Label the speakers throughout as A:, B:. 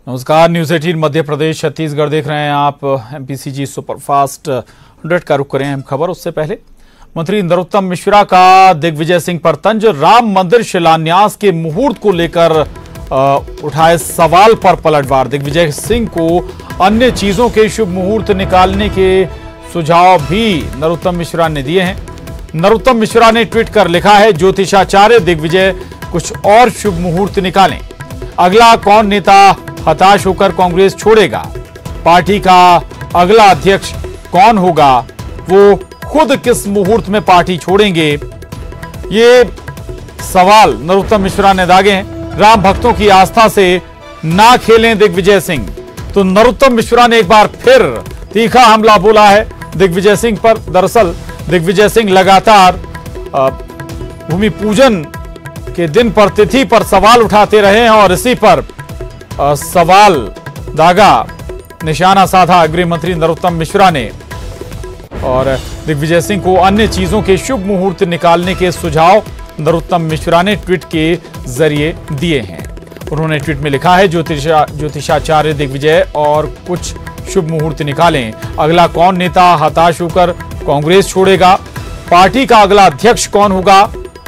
A: नमस्कार, न्यूज 18 मध्य प्रदेश छत्तीसगढ़ देख रहे हैं आप। एमपीसीजी सुपरफास्ट 100 का रुख करें हम खबर। उससे पहले मंत्री नरोत्तम मिश्रा का दिग्विजय सिंह पर तंज। राम मंदिर शिलान्यास के मुहूर्त को लेकर उठाए सवाल पर पलटवार। दिग्विजय सिंह को अन्य चीजों के शुभ मुहूर्त निकालने के सुझाव भी नरोत्तम मिश्रा ने दिए हैं। नरोत्तम मिश्रा ने ट्वीट कर लिखा है, ज्योतिषाचार्य दिग्विजय कुछ और शुभ मुहूर्त निकालें। अगला कौन नेता हताश होकर कांग्रेस छोड़ेगा? पार्टी का अगला अध्यक्ष कौन होगा? वो खुद किस मुहूर्त में पार्टी छोड़ेंगे? ये सवाल नरोत्तम मिश्रा ने दागे हैं। राम भक्तों की आस्था से ना खेलें दिग्विजय सिंह। तो नरोत्तम मिश्रा ने एक बार फिर तीखा हमला बोला है दिग्विजय सिंह पर। दरअसल दिग्विजय सिंह लगातार भूमि पूजन के दिन पर, तिथि पर सवाल उठाते रहे हैं और इसी पर सवाल दागा, निशाना साधा गृह मंत्री नरोत्तम मिश्रा ने। और दिग्विजय सिंह को अन्य चीजों के शुभ मुहूर्त निकालने के सुझाव नरोत्तम मिश्रा ने ट्वीट के जरिए दिए हैं। उन्होंने ट्वीट में लिखा है, ज्योतिषाचार्य दिग्विजय और कुछ शुभ मुहूर्त निकालें। अगला कौन नेता हताश होकर कांग्रेस छोड़ेगा? पार्टी का अगला अध्यक्ष कौन होगा?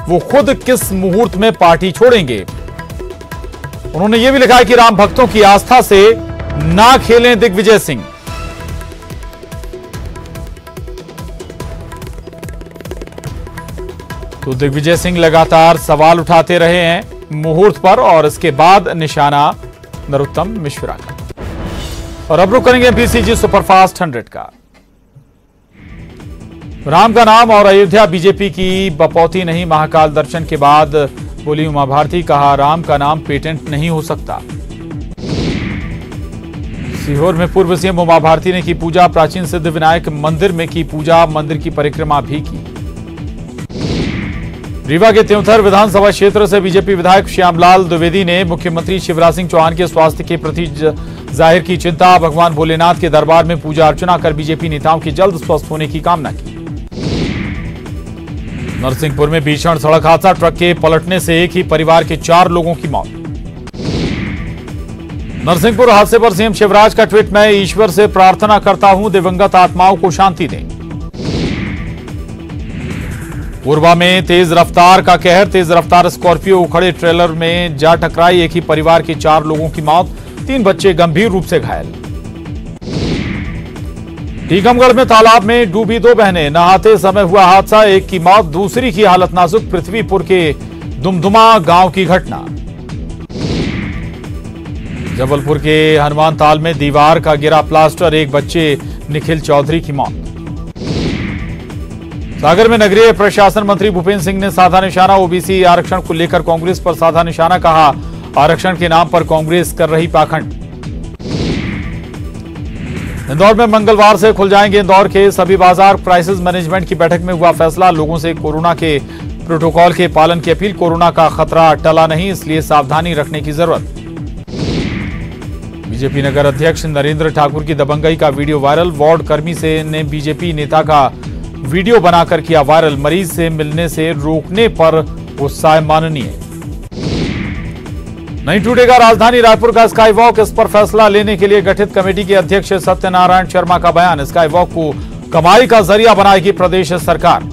A: वो खुद किस मुहूर्त में पार्टी छोड़ेंगे? उन्होंने यह भी लिखा है कि राम भक्तों की आस्था से ना खेलें दिग्विजय सिंह। तो दिग्विजय सिंह लगातार सवाल उठाते रहे हैं मुहूर्त पर और इसके बाद निशाना नरोत्तम मिश्रा का। और अब रुक करेंगे एमपीसीजी सुपरफास्ट 100 का। राम का नाम और अयोध्या बीजेपी की बपौती नहीं। महाकाल दर्शन के बाद बोली उमा भारती, कहा राम का नाम पेटेंट नहीं हो सकता। सीहोर में पूर्व सीएम उमा भारती ने की पूजा। प्राचीन सिद्ध विनायक मंदिर में की पूजा, मंदिर की परिक्रमा भी की। रीवा के त्योंथर विधानसभा क्षेत्र से बीजेपी विधायक श्यामलाल द्विवेदी ने मुख्यमंत्री शिवराज सिंह चौहान के स्वास्थ्य के प्रति जाहिर की चिंता। भगवान भोलेनाथ के दरबार में पूजा अर्चना कर बीजेपी नेताओं की जल्द स्वस्थ होने की कामना की। नरसिंहपुर में भीषण सड़क हादसा, ट्रक के पलटने से एक ही परिवार के 4 लोगों की मौत। नरसिंहपुर हादसे पर सीएम शिवराज का ट्वीट, मैं ईश्वर से प्रार्थना करता हूं दिवंगत आत्माओं को शांति दें। कोरबा में तेज रफ्तार का कहर, तेज रफ्तार स्कॉर्पियो खड़े ट्रेलर में जा टकराई। एक ही परिवार के 4 लोगों की मौत, 3 बच्चे गंभीर रूप से घायल। टीकमगढ़ में तालाब में डूबी 2 बहनें, नहाते समय हुआ हादसा, एक की मौत, दूसरी की हालत नाजुक। पृथ्वीपुर के दुमदुमा गांव की घटना। जबलपुर के हनुमान ताल में दीवार का गिरा प्लास्टर, एक बच्चे निखिल चौधरी की मौत। सागर में नगरीय प्रशासन मंत्री भूपेंद्र सिंह ने साधा निशाना। ओबीसी आरक्षण को लेकर कांग्रेस पर साधा निशाना, कहा आरक्षण के नाम पर कांग्रेस कर रही पाखंड। इंदौर में मंगलवार से खुल जाएंगे इंदौर के सभी बाजार। क्राइसिस मैनेजमेंट की बैठक में हुआ फैसला, लोगों से कोरोना के प्रोटोकॉल के पालन की अपील। कोरोना का खतरा टला नहीं, इसलिए सावधानी रखने की जरूरत। बीजेपी नगर अध्यक्ष नरेंद्र ठाकुर की दबंगई का वीडियो वायरल। वार्ड कर्मी से ने बीजेपी नेता का वीडियो बनाकर किया वायरल। मरीज से मिलने से रोकने पर गुस्साए माननीय। नहीं टूटेगा राजधानी रायपुर का स्काई वॉक, इस पर फैसला लेने के लिए गठित कमेटी के अध्यक्ष सत्यनारायण शर्मा का बयान। स्काई वॉक को कमाई का जरिया बनाएगी प्रदेश सरकार।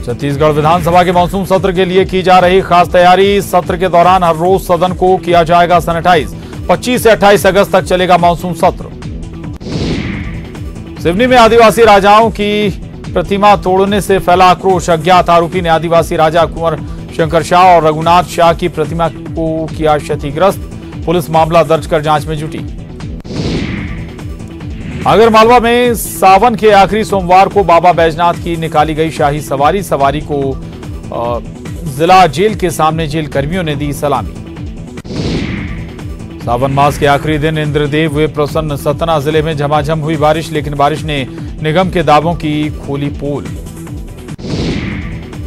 A: छत्तीसगढ़ विधानसभा के मानसून सत्र के लिए की जा रही खास तैयारी। सत्र के दौरान हर रोज सदन को किया जाएगा सैनिटाइज। 25 से 28 अगस्त तक चलेगा मानसून सत्र। सिवनी में आदिवासी राजाओं की प्रतिमा तोड़ने से फैला आक्रोश। अज्ञात आरोपी ने आदिवासी राजा कुंवर शंकर शाह और रघुनाथ शाह की प्रतिमा को किया क्षतिग्रस्त। पुलिस मामला दर्ज कर जांच में जुटी। आगरमालवा में सावन के आखिरी सोमवार को बाबा बैजनाथ की निकाली गई शाही सवारी। सवारी को जिला जेल के सामने जेल कर्मियों ने दी सलामी। सावन मास के आखिरी दिन इंद्रदेव हुए प्रसन्न। सतना जिले में झमाझम हुई बारिश, लेकिन बारिश ने निगम के दावों की खोली पोल।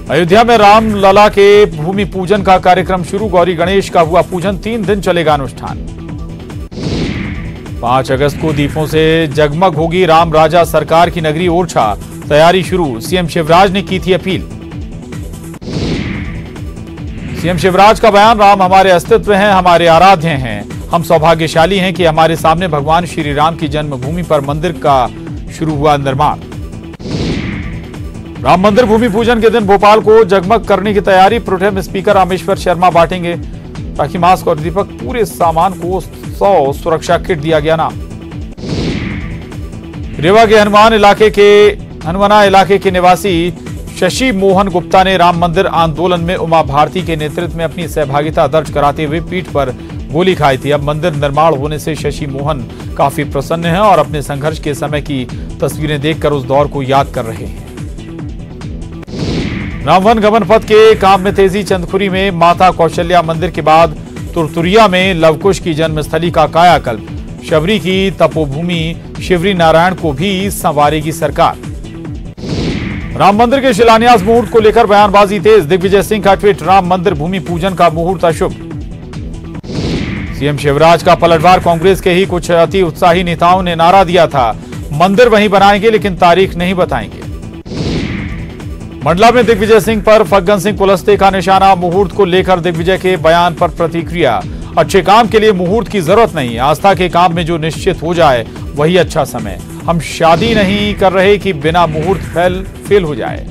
A: अयोध्या में राम लला के भूमि पूजन का कार्यक्रम शुरू। गौरी गणेश का हुआ पूजन, 3 दिन चलेगा अनुष्ठान। 5 अगस्त को दीपों से जगमग होगी राम राजा सरकार की नगरी ओरछा। तैयारी शुरू, सीएम शिवराज ने की थी अपील। सीएम शिवराज का बयान, राम हमारे अस्तित्व हैं, हमारे आराध्य हैं। हम सौभाग्यशाली हैं कि हमारे सामने भगवान श्री राम की जन्मभूमि पर मंदिर का शुरू हुआ निर्माण। राम मंदिर भूमि पूजन के दिन भोपाल को जगमग करने की तैयारी। प्रोटेम स्पीकर रामेश्वर शर्मा बांटेंगे राखी, मास्क और दीपक। पूरे सामान को 100 सुरक्षा किट दिया गया नाम। रेवा के हनुमाना इलाके के निवासी शशि मोहन गुप्ता ने राम मंदिर आंदोलन में उमा भारती के नेतृत्व में अपनी सहभागिता दर्ज कराते हुए पीठ पर गोली खाई थी। अब मंदिर निर्माण होने से शशि मोहन काफी प्रसन्न हैं और अपने संघर्ष के समय की तस्वीरें देखकर उस दौर को याद कर रहे हैं। रामवन गमन पथ के काम में तेजी। चंदखुरी में माता कौशल्या मंदिर के बाद तुरतुरिया में लवकुश की जन्मस्थली का कायाकल्प। शबरी की तपोभूमि शिवरी नारायण को भी संवारेगी सरकार। राम मंदिर के शिलान्यास मुहूर्त को लेकर बयानबाजी तेज। दिग्विजय सिंह का ट्वीट, राम मंदिर भूमि पूजन का मुहूर्त अशुभ। सीएम शिवराज का पलटवार, कांग्रेस के ही कुछ अति उत्साही नेताओं ने नारा दिया था, मंदिर वहीं बनाएंगे लेकिन तारीख नहीं बताएंगे। मंडला में दिग्विजय सिंह पर फग्गन सिंह कुलस्ते का निशाना। मुहूर्त को लेकर दिग्विजय के बयान पर प्रतिक्रिया, अच्छे काम के लिए मुहूर्त की जरूरत नहीं, आस्था के काम में जो निश्चित हो जाए वही अच्छा समय। हम शादी नहीं कर रहे कि बिना मुहूर्त फेल हो जाए।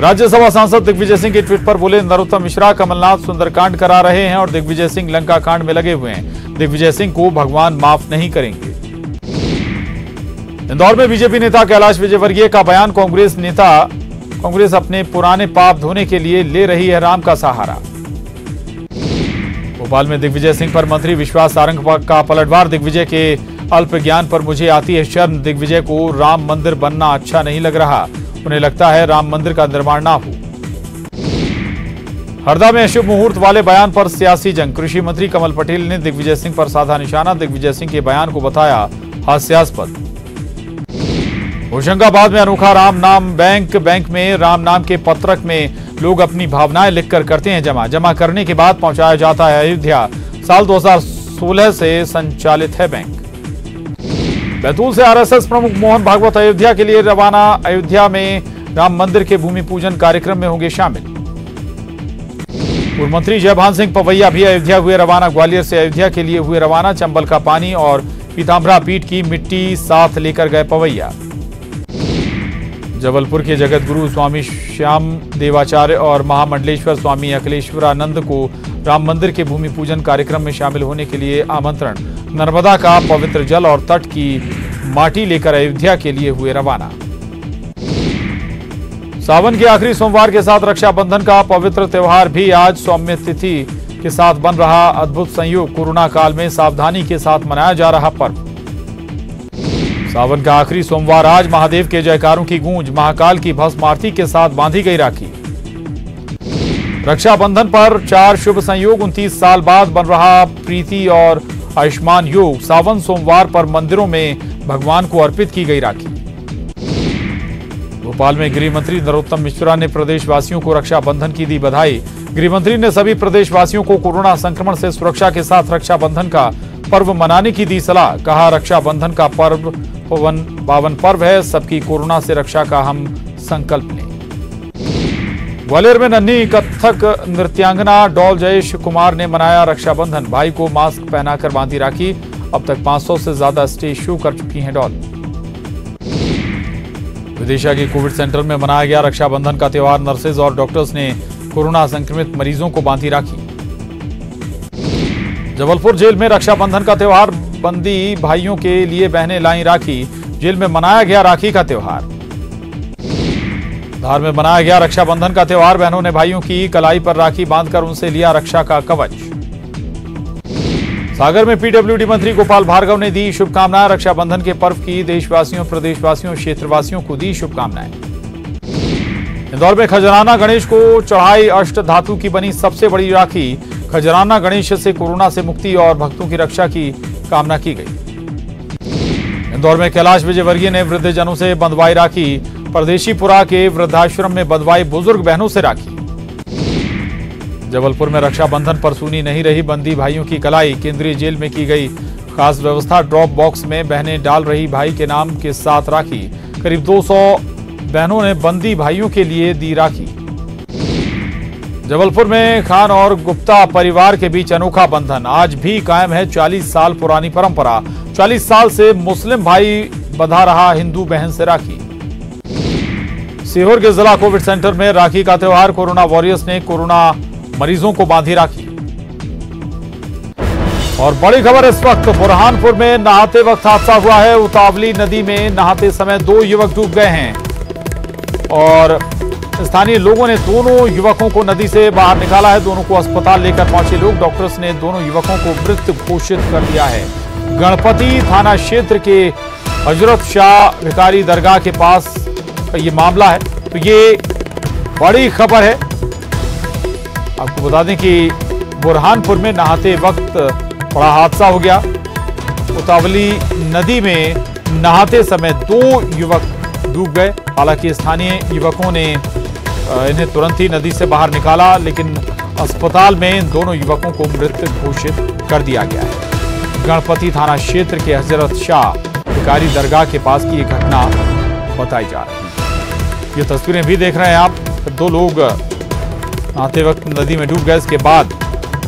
A: राज्यसभा सांसद दिग्विजय सिंह के ट्वीट पर बोले, नरोत्तम मिश्रा कमलनाथ सुंदरकांड करा रहे हैं और दिग्विजय सिंह लंका कांड में लगे हुए हैं। दिग्विजय सिंह को भगवान माफ नहीं करेंगे। इंदौर में बीजेपी नेता कैलाश विजयवर्गीय का बयान, कांग्रेस अपने पुराने पाप धोने के लिए ले रही है राम का सहारा। भोपाल में दिग्विजय सिंह पर मंत्री विश्वास सारंग का पलटवार, दिग्विजय के अल्प ज्ञान पर मुझे आती है शर्म। दिग्विजय को राम मंदिर बनना अच्छा नहीं लग रहा, उन्हें लगता है राम मंदिर का निर्माण ना हो। हरदा में अशुभ मुहूर्त वाले बयान पर सियासी जंग। कृषि मंत्री कमल पटेल ने दिग्विजय सिंह पर साधा निशाना। दिग्विजय सिंह के बयान को बताया हास्यास्पद। होशंगाबाद में अनोखा राम नाम बैंक में राम नाम के पत्रक में लोग अपनी भावनाएं लिखकर करते हैं जमा करने के बाद पहुंचाया जाता है अयोध्या। साल 2016 से संचालित है बैंक। बैतूल से आरएसएस प्रमुख मोहन भागवत अयोध्या के लिए रवाना। अयोध्या में राम मंदिर के भूमि पूजन कार्यक्रम में होंगे शामिल। पूर्व मंत्री जयभान सिंह पवैया भी अयोध्या हुए रवाना। ग्वालियर से अयोध्या के लिए हुए रवाना। चंबल का पानी और पीताम्बरा पीठ की मिट्टी साथ लेकर गए पवैया। जबलपुर के जगत गुरु स्वामी श्याम देवाचार्य और महामंडलेश्वर स्वामी अखिलेश्वरानंद को राम मंदिर के भूमि पूजन कार्यक्रम में शामिल होने के लिए आमंत्रण। नर्मदा का पवित्र जल और तट की माटी लेकर अयोध्या के लिए हुए रवाना। सावन के आखिरी सोमवार के साथ रक्षाबंधन का पवित्र त्यौहार भी आज सौम्य तिथि के साथ बन रहा अद्भुत संयोग। कोरोना काल में सावधानी के साथ मनाया जा रहा पर्व। सावन का आखिरी सोमवार आज महादेव के जयकारों की गूंज। महाकाल की भस्म आरती के साथ बांधी गई राखी। रक्षाबंधन पर 4 शुभ संयोग। 29 साल बाद बन रहा प्रीति और आयुष्मान योग। सावन सोमवार पर मंदिरों में भगवान को अर्पित की गई राखी। भोपाल में गृह मंत्री नरोत्तम मिश्रा ने प्रदेशवासियों को रक्षाबंधन की दी बधाई। गृह मंत्री ने सभी प्रदेशवासियों को कोरोना संक्रमण से सुरक्षा के साथ रक्षाबंधन का पर्व मनाने की दी सलाह। कहा, रक्षाबंधन का पर्व पावन पर्व है, सबकी कोरोना से रक्षा का हम संकल्प लें। ग्वालियर में नन्ही कथक नृत्यांगना डॉल जयेश कुमार ने मनाया रक्षाबंधन। भाई को मास्क पहनाकर बांधी राखी। अब तक 500 से ज्यादा स्टेज शो कर चुकी हैं डॉल। विदिशा के कोविड सेंटर में मनाया गया रक्षाबंधन का त्यौहार। नर्सेज और डॉक्टर्स ने कोरोना संक्रमित मरीजों को बांधी राखी। जबलपुर जेल में रक्षाबंधन का त्यौहार। बंदी भाइयों के लिए बहनें लाई राखी। जेल में मनाया गया राखी का त्यौहार। धार में मनाया गया रक्षाबंधन का त्यौहार। बहनों ने भाइयों की कलाई पर राखी बांधकर उनसे लिया रक्षा का कवच। सागर में पीडब्ल्यूडी मंत्री गोपाल भार्गव ने दी शुभकामनाएं। रक्षाबंधन के पर्व की देशवासियों, प्रदेशवासियों, क्षेत्रवासियों को दी शुभकामनाएं। इंदौर में खजराना गणेश को चढ़ाई अष्ट धातु की बनी सबसे बड़ी राखी। खजराना गणेश से कोरोना से मुक्ति और भक्तों की रक्षा की कामना की गई। इंदौर में कैलाश विजयवर्गीय ने वृद्धजनों से बंधवाई राखी। परदेशीपुरा के वृद्धाश्रम में बंधवाई बुजुर्ग बहनों से राखी। जबलपुर में रक्षाबंधन पर सुनी नहीं रही बंदी भाइयों की कलाई। केंद्रीय जेल में की गई खास व्यवस्था। ड्रॉप बॉक्स में बहनें डाल रही भाई के नाम के साथ राखी। करीब 200 बहनों ने बंदी भाइयों के लिए दी राखी। जबलपुर में खान और गुप्ता परिवार के बीच अनोखा बंधन आज भी कायम है। 40 साल पुरानी परंपरा। 40 साल से मुस्लिम भाई बंधा रहा हिंदू बहन से राखी। सीहोर के जिला कोविड सेंटर में राखी का त्योहार। कोरोना वॉरियर्स ने कोरोना मरीजों को बांधी राखी। और बड़ी खबर इस वक्त बुरहानपुर में नहाते वक्त हादसा हुआ है। उतावली नदी में नहाते समय 2 युवक डूब गए हैं और स्थानीय लोगों ने दोनों युवकों को नदी से बाहर निकाला है। दोनों को अस्पताल लेकर पहुंचे लोग। डॉक्टर्स ने दोनों युवकों को मृत घोषित कर दिया है। गणपति थाना क्षेत्र के हजरत शाह भिकारी दरगाह के पास ये मामला है। तो ये बड़ी खबर है। आपको बता दें कि बुरहानपुर में नहाते वक्त बड़ा हादसा हो गया। उतावली नदी में नहाते समय 2 युवक डूब गए। हालांकि स्थानीय युवकों ने इन्हें तुरंत ही नदी से बाहर निकाला, लेकिन अस्पताल में इन दोनों युवकों को मृत घोषित कर दिया गया है। गणपति थाना क्षेत्र के हजरत शाह भिकारी दरगाह के पास की यह घटना बताई जा रही है। ये तस्वीरें भी देख रहे हैं आप। 2 लोग नहाते वक्त नदी में डूब गए। इसके बाद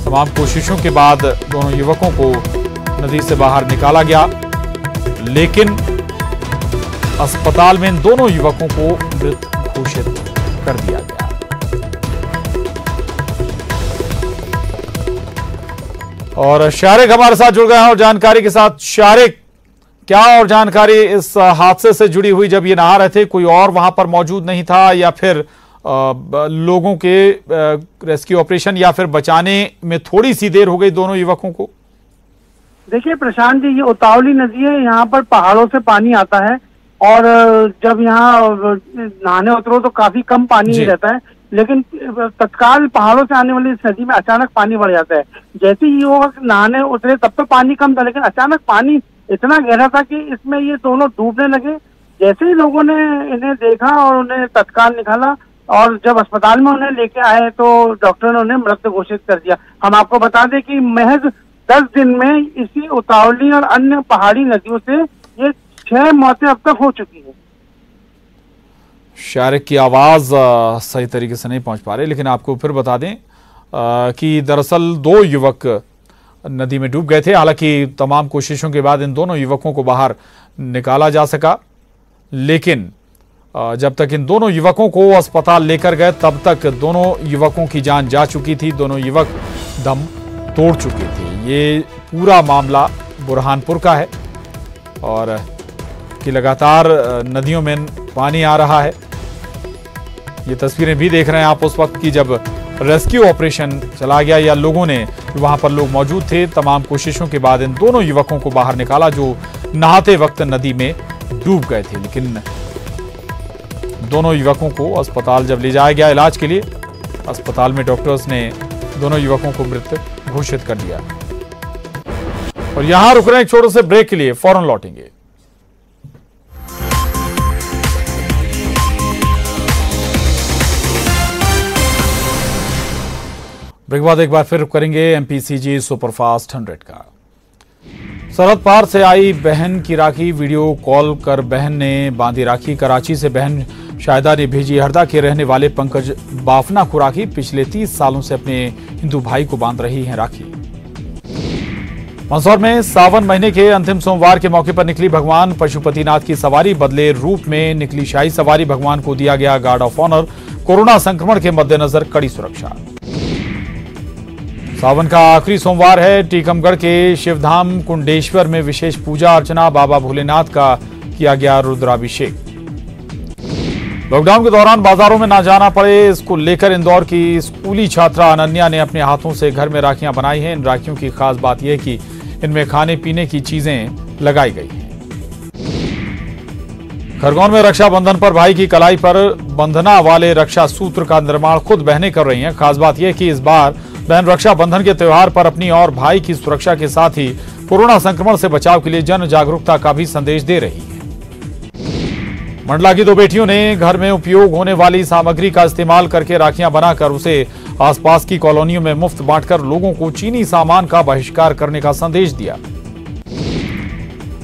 A: तमाम कोशिशों के बाद दोनों युवकों को नदी से बाहर निकाला गया, लेकिन अस्पताल में इन दोनों युवकों को मृत घोषित कर दिया गया। और शारिक हमारे साथ जुड़ गए हैं और जानकारी के साथ। शारिक, क्या और जानकारी इस हादसे से जुड़ी हुई? जब ये नहा रहे थे, कोई और वहां पर मौजूद नहीं था या फिर लोगों के रेस्क्यू ऑपरेशन या फिर बचाने में थोड़ी सी देर हो गई दोनों युवकों को?
B: देखिए प्रशांत जी, ये उतावली नदी है। यहाँ पर पहाड़ों से पानी आता है और जब यहाँ नहाने उतरो तो काफी कम पानी ही रहता है, लेकिन तत्काल पहाड़ों से आने वाली इस नदी में अचानक पानी बढ़ जाता है। जैसे ही वो नहाने उतरे तब तो पानी कम था, लेकिन अचानक पानी इतना गहरा था कि इसमें ये दोनों डूबने लगे। जैसे ही लोगों ने इन्हें देखा और उन्हें तत्काल निकाला और जब अस्पताल में उन्हें लेके आए तो डॉक्टर ने उन्हें मृत घोषित कर दिया। हम आपको बता दें कि महज 10 दिन में इसी उतावली और अन्य पहाड़ी नदियों से ये 6 मौतें अब तक हो चुकी हैं।
A: शारिक की आवाज सही तरीके से नहीं पहुंच पा रही, लेकिन आपको फिर बता दें कि दरअसल 2 युवक नदी में डूब गए थे। हालांकि तमाम कोशिशों के बाद इन दोनों युवकों को बाहर निकाला जा सका, लेकिन जब तक इन दोनों युवकों को अस्पताल लेकर गए तब तक दोनों युवकों की जान जा चुकी थी। दोनों युवक दम तोड़ चुके थे। ये पूरा मामला बुरहानपुर का है और कि लगातार नदियों में पानी आ रहा है। ये तस्वीरें भी देख रहे हैं आप उस वक्त की जब रेस्क्यू ऑपरेशन चला गया या लोगों ने, वहां पर लोग मौजूद थे, तमाम कोशिशों के बाद इन दोनों युवकों को बाहर निकाला जो नहाते वक्त नदी में डूब गए थे। लेकिन दोनों युवकों को अस्पताल जब ले जाया गया इलाज के लिए, अस्पताल में डॉक्टर्स ने दोनों युवकों को मृत घोषित कर दिया। और यहां रुक रहे हैं एक छोटे से ब्रेक के लिए, फौरन लौटेंगे। ब्रेक बाद एक बार फिर करेंगे एमपीसीजी सुपरफास्ट 100 का। सरहद पार से आई बहन की राखी, वीडियो कॉल कर बहन ने बांधी राखी। कराची से बहन शाहिदा ने भेजी हरदा के रहने वाले पंकज बाफना को राखी। पिछले 30 सालों से अपने हिंदू भाई को बांध रही हैं राखी। मंदसौर में सावन महीने के अंतिम सोमवार के मौके पर निकली भगवान पशुपतिनाथ की सवारी। बदले रूप में निकली शाही सवारी। भगवान को दिया गया गार्ड ऑफ ऑनर। कोरोना संक्रमण के मद्देनजर कड़ी सुरक्षा। सावन का आखिरी सोमवार है। टीकमगढ़ के शिवधाम कुंडेश्वर में विशेष पूजा अर्चना। बाबा भोलेनाथ का किया गया रुद्राभिषेक। लॉकडाउन के दौरान बाजारों में ना जाना पड़े, इसको लेकर इंदौर की स्कूली छात्रा अनन्या ने अपने हाथों से घर में राखियां बनाई हैं। इन राखियों की खास बात यह है कि इनमें खाने पीने की चीजें लगाई गई हैं। खरगोन में रक्षाबंधन पर भाई की कलाई पर बंधना वाले रक्षा सूत्र का निर्माण खुद बहनें कर रही हैं। खास बात यह कि इस बार बहन रक्षाबंधन के त्योहार पर अपनी और भाई की सुरक्षा के साथ ही कोरोना संक्रमण से बचाव के लिए जन जागरूकता का भी संदेश दे रही है। मंडला की 2 बेटियों ने घर में उपयोग होने वाली सामग्री का इस्तेमाल करके राखियां बनाकर उसे आसपास की कॉलोनियों में मुफ्त बांटकर लोगों को चीनी सामान का बहिष्कार करने का संदेश दिया।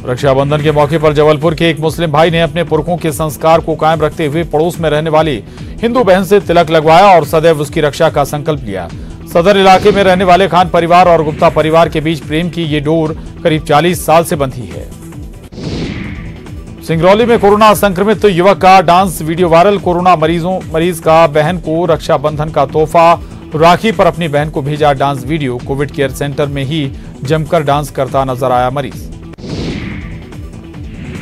A: रक्षाबंधन के मौके पर जबलपुर के एक मुस्लिम भाई ने अपने पुरखों के संस्कार को कायम रखते हुए पड़ोस में रहने वाली हिंदू बहन से तिलक लगवाया और सदैव उसकी रक्षा का संकल्प लिया। सदर इलाके में रहने वाले खान परिवार और गुप्ता परिवार के बीच प्रेम की ये डोर करीब 40 साल से बंधी है। सिंगरौली में कोरोना संक्रमित युवक का डांस वीडियो वायरल। कोरोना मरीज का बहन को रक्षाबंधन का तोहफा, राखी पर अपनी बहन को भेजा dance video. Covid care centre में ही जमकर डांस करता नजर आया मरीज।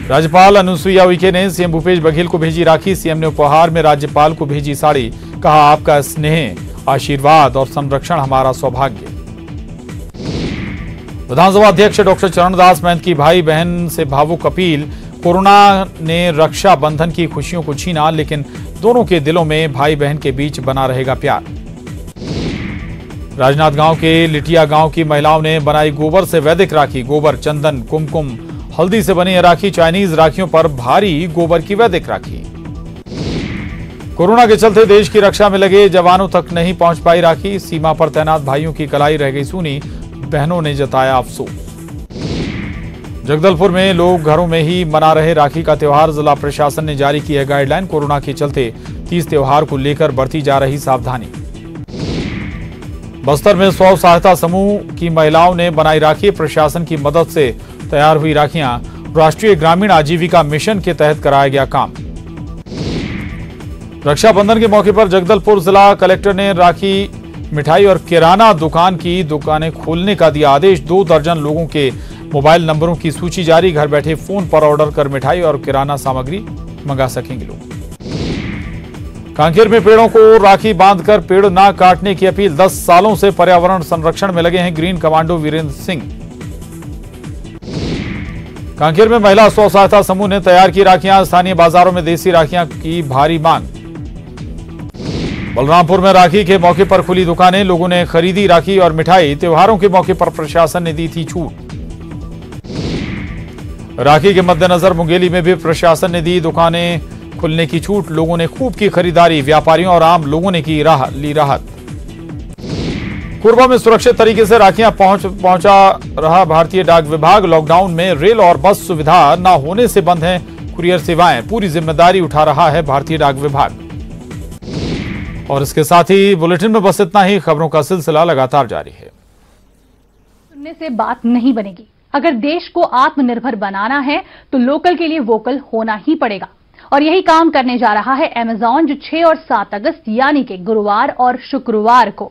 A: राज्यपाल अनुसुईया उइके ने सीएम भूपेश बघेल को भेजी राखी। सीएम ने उपहार में राज्यपाल को भेजी साड़ी। कहा, आपका स्नेह, आशीर्वाद और संरक्षण हमारा सौभाग्य। विधानसभा अध्यक्ष डॉक्टर चरणदास महंत की भाई बहन से भावुक अपील। कोरोना ने रक्षा बंधन की खुशियों को छीना, लेकिन दोनों के दिलों में भाई बहन के बीच बना रहेगा प्यार। राजनांदगांव के लिटिया गांव की महिलाओं ने बनाई गोबर से वैदिक राखी। गोबर, चंदन, कुमकुम, हल्दी से बनी राखी। चाइनीज राखियों पर भारी गोबर की वैदिक राखी। कोरोना के चलते देश की रक्षा में लगे जवानों तक नहीं पहुंच पाई राखी। सीमा पर तैनात भाइयों की कलाई रह गई सूनी। बहनों ने जताया अफसोस। जगदलपुर में लोग घरों में ही मना रहे राखी का त्योहार। जिला प्रशासन ने जारी की है गाइडलाइन। कोरोना के चलते तीज त्योहार को लेकर बरती जा रही सावधानी। बस्तर में स्व सहायता समूह की महिलाओं ने बनाई राखी। प्रशासन की मदद से तैयार हुई राखियां राष्ट्रीय ग्रामीण आजीविका मिशन के तहत कराया गया काम। रक्षाबंधन के मौके पर जगदलपुर जिला कलेक्टर ने राखी, मिठाई और किराना दुकान की दुकानें खोलने का दिया आदेश। 2 दर्जन लोगों के मोबाइल नंबरों की सूची जारी। घर बैठे फोन पर ऑर्डर कर मिठाई और किराना सामग्री मंगा सकेंगे लोग। कांकेर में पेड़ों को राखी बांधकर पेड़ ना काटने की अपील। 10 सालों से पर्यावरण संरक्षण में लगे हैं ग्रीन कमांडो वीरेंद्र सिंह। कांकेर में महिला स्व सहायता समूह ने तैयार की राखियां। स्थानीय बाजारों में देसी राखियां की भारी मांग। बलरामपुर में राखी के मौके पर खुली दुकानें। लोगों ने खरीदी राखी और मिठाई। त्योहारों के मौके पर प्रशासन ने दी थी छूट। राखी के मद्देनजर मुंगेली में भी प्रशासन ने दी दुकानें खुलने की छूट। लोगों ने खूब की खरीदारी। व्यापारियों और आम लोगों ने की ली राहत। कोरबा में सुरक्षित तरीके से राखियां पहुंचा रहा भारतीय डाक विभाग। लॉकडाउन में रेल और बस सुविधा न होने से बंद हैं कुरियर सेवाएं। पूरी जिम्मेदारी उठा रहा है भारतीय डाक विभाग। और इसके साथ ही बुलेटिन में बस इतना ही। खबरों का सिलसिला लगातार जारी है।
C: सुनने से बात नहीं बनेगी। अगर देश को आत्मनिर्भर बनाना है तो लोकल के लिए वोकल होना ही पड़ेगा। और यही काम करने जा रहा है अमेज़न, जो 6 और 7 अगस्त यानी कि गुरुवार और शुक्रवार को